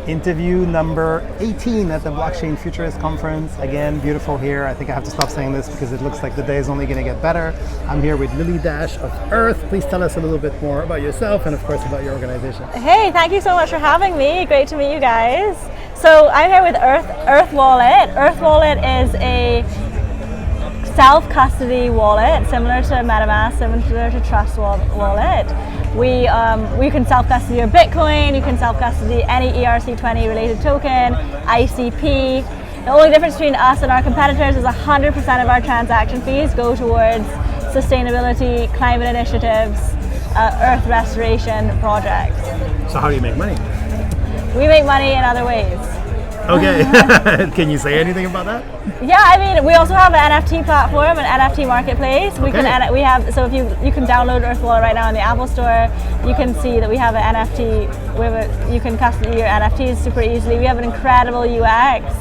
Interview number 18 at the Blockchain Futurist Conference. Again, beautiful here. I think I have to stop saying this because it looks like the day is only going to get better. I'm here with Lily Dash of Earth. Please tell us a little bit more about yourself and of course about your organization. Hey, thank you so much for having me. Great to meet you guys. So I'm here with Earth Wallet. Earth Wallet is a self-custody wallet, similar to MetaMask, similar to Trust Wallet. We can self-custody your Bitcoin, you can self-custody any ERC20 related token, ICP. The only difference between us and our competitors is 100% of our transaction fees go towards sustainability, climate initiatives, earth restoration projects. So how do you make money? We make money in other ways. Okay, can you say anything about that? Yeah, I mean, we also have an NFT platform, an NFT marketplace. So if you can download Earth Wallet right now in the Apple Store, you can see that we have an NFT. You can custody your NFTs super easily. We have an incredible UX,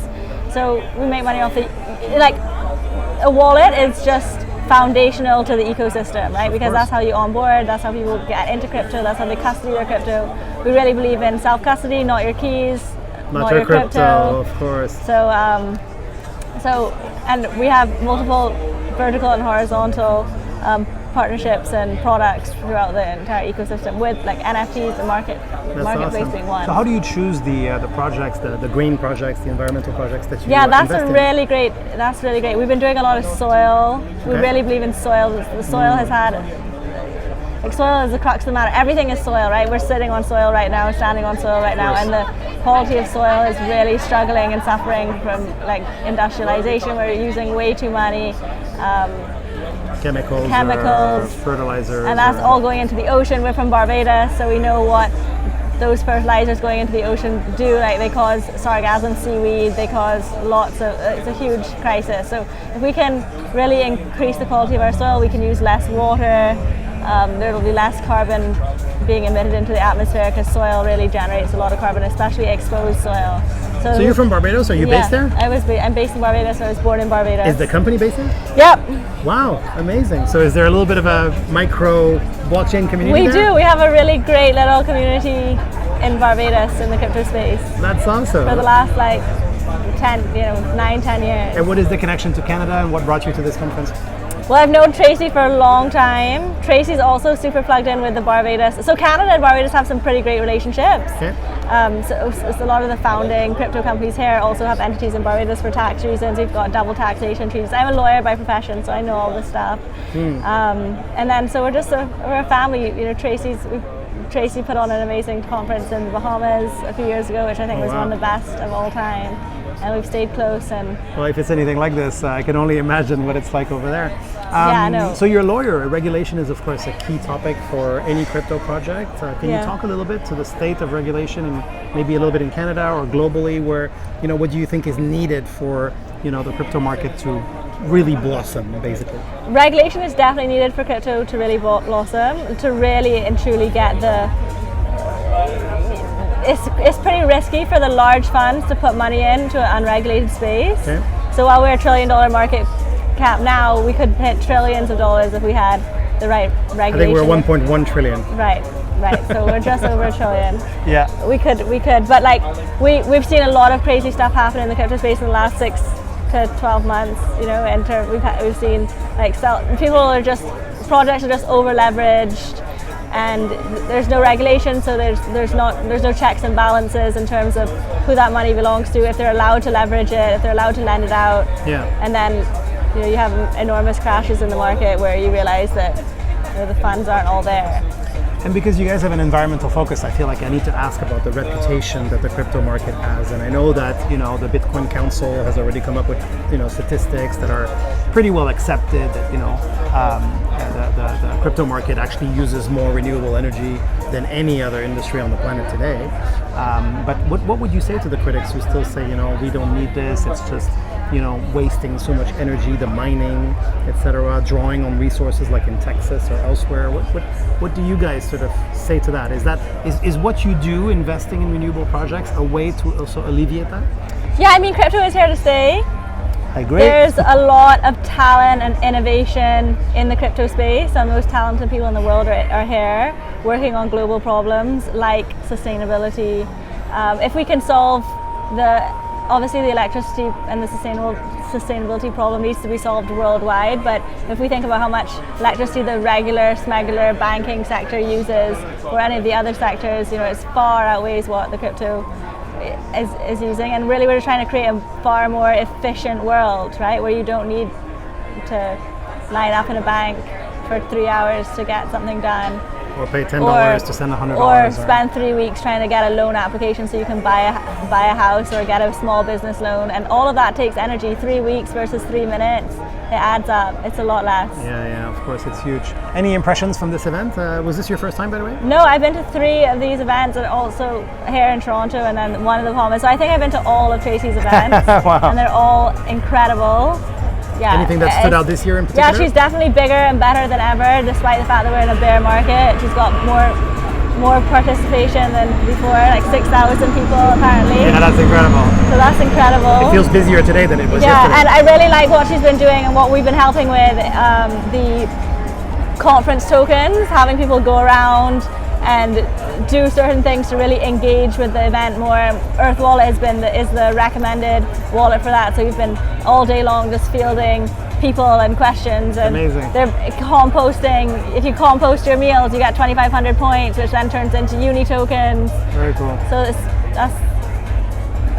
so we make money off a wallet is just foundational to the ecosystem, right? Because that's how you onboard, that's how people get into crypto, that's how they custody their crypto. We really believe in self-custody, not your keys. Not your crypto, of course. So, and we have multiple vertical and horizontal partnerships and products throughout the entire ecosystem, with like NFTs and marketplace awesome. Being one. So, how do you choose the projects, the green projects, the environmental projects that you that's invest in? really great. That's really great. We've been doing a lot of soil. We really believe in soil. The soil has had. Soil is the crux of the matter. Everything is soil, right? We're sitting on soil right now, standing on soil right now, and the quality of soil is really struggling and suffering from like industrialization. We're using way too many chemicals, fertilizers, and that's all going into the ocean. We're from Barbados, so we know what those fertilizers going into the ocean do. Like, they cause sargassum seaweed, they cause it's a huge crisis. So if we can really increase the quality of our soil, we can use less water. There will be less carbon being emitted into the atmosphere, because soil really generates a lot of carbon, especially exposed soil. So you're from Barbados? Are you based there? I'm based in Barbados. I was born in Barbados. Is the company based there? Yep. Wow, amazing. So is there a little bit of a micro blockchain community We do. We have a really great little community in Barbados in the crypto space. That's awesome. For the last 9-10 years. And what is the connection to Canada, and what brought you to this conference? Well, I've known Tracy for a long time. Tracy's also super plugged in with the Barbados. So Canada and Barbados have some pretty great relationships. Okay. So a lot of the founding crypto companies here also have entities in Barbados for tax reasons. We've got double taxation treaties. I'm a lawyer by profession, so I know all this stuff. And then so we're a family. You know, Tracy put on an amazing conference in the Bahamas a few years ago, which I think was one of the best of all time. And we've stayed close. And well, if it's anything like this, I can only imagine what it's like over there. Yeah, I know. So you're a lawyer. Regulation is, of course, a key topic for any crypto project. Can you talk a little bit to the state of regulation, and maybe a little bit in Canada or globally, where, what do you think is needed for, the crypto market to really blossom, basically? Regulation is definitely needed for crypto to really blossom, to really and truly get the... It's pretty risky for the large funds to put money into an unregulated space. Okay. So while we're $1 trillion market cap now, we could hit trillions of dollars if we had the right regulation. I think we're 1.1 trillion. Right. So we're just over $1 trillion. Yeah. We could, but we've seen a lot of crazy stuff happen in the crypto space in the last 6 to 12 months. We've seen projects are just over leveraged. And there's no regulation, so there's no checks and balances in terms of who that money belongs to, if they're allowed to leverage it, if they're allowed to lend it out. Yeah. And then you have enormous crashes in the market where you realize that the funds aren't all there. And because you guys have an environmental focus, I feel like I need to ask about the reputation that the crypto market has. And I know that, the Bitcoin Council has already come up with, statistics that are pretty well accepted, that, the crypto market actually uses more renewable energy than any other industry on the planet today. But what would you say to the critics who still say, we don't need this, it's just, wasting so much energy, the mining, etc., drawing on resources like in Texas or elsewhere? What do you guys sort of say to that? Is what you do, investing in renewable projects, a way to also alleviate that? Yeah, I mean, crypto is here to stay. I agree. There's a lot of talent and innovation in the crypto space. Some of the most talented people in the world are here working on global problems like sustainability, If we can solve obviously the electricity and the sustainability problem needs to be solved worldwide, but if we think about how much electricity the regular smuggler banking sector uses or any of the other sectors, it's far outweighs what the crypto is using. And really we're trying to create a far more efficient world, right, where you don't need to line up in a bank for 3 hours to get something done. Or pay $10 to send $100. Or spend 3 weeks trying to get a loan application so you can buy a house or get a small business loan. And all of that takes energy. 3 weeks versus 3 minutes. It adds up. It's a lot less. Yeah, of course, it's huge. Any impressions from this event? Was this your first time, by the way? No, I've been to 3 of these events, and also here in Toronto, and then one in the Bahamas. So I think I've been to all of Tracy's events. Wow. And they're all incredible. Yeah, anything that stood out this year in particular? Yeah, she's definitely bigger and better than ever, despite the fact that we're in a bear market. She's got more participation than before, like 6,000 people apparently. Yeah, that's incredible. So that's incredible. It feels busier today than it was yesterday. Yeah, and I really like what she's been doing and what we've been helping with, the conference tokens, having people go around and do certain things to really engage with the event more. Earth Wallet is the recommended wallet for that. So we've been all day long just fielding people and questions. And amazing. They're composting. If you compost your meals, you get 2,500 points, which then turns into uni tokens. Very cool. So I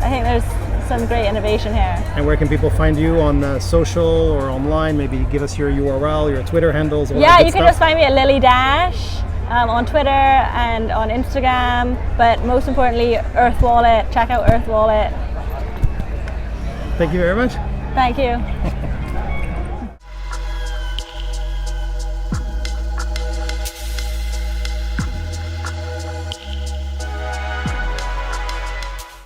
think there's some great innovation here. And where can people find you on social or online? Maybe give us your URL, your Twitter handles. Yeah, you can just find me at Lily Dash. On Twitter and on Instagram, but most importantly, Earth Wallet. Check out Earth Wallet. Thank you very much. Thank you.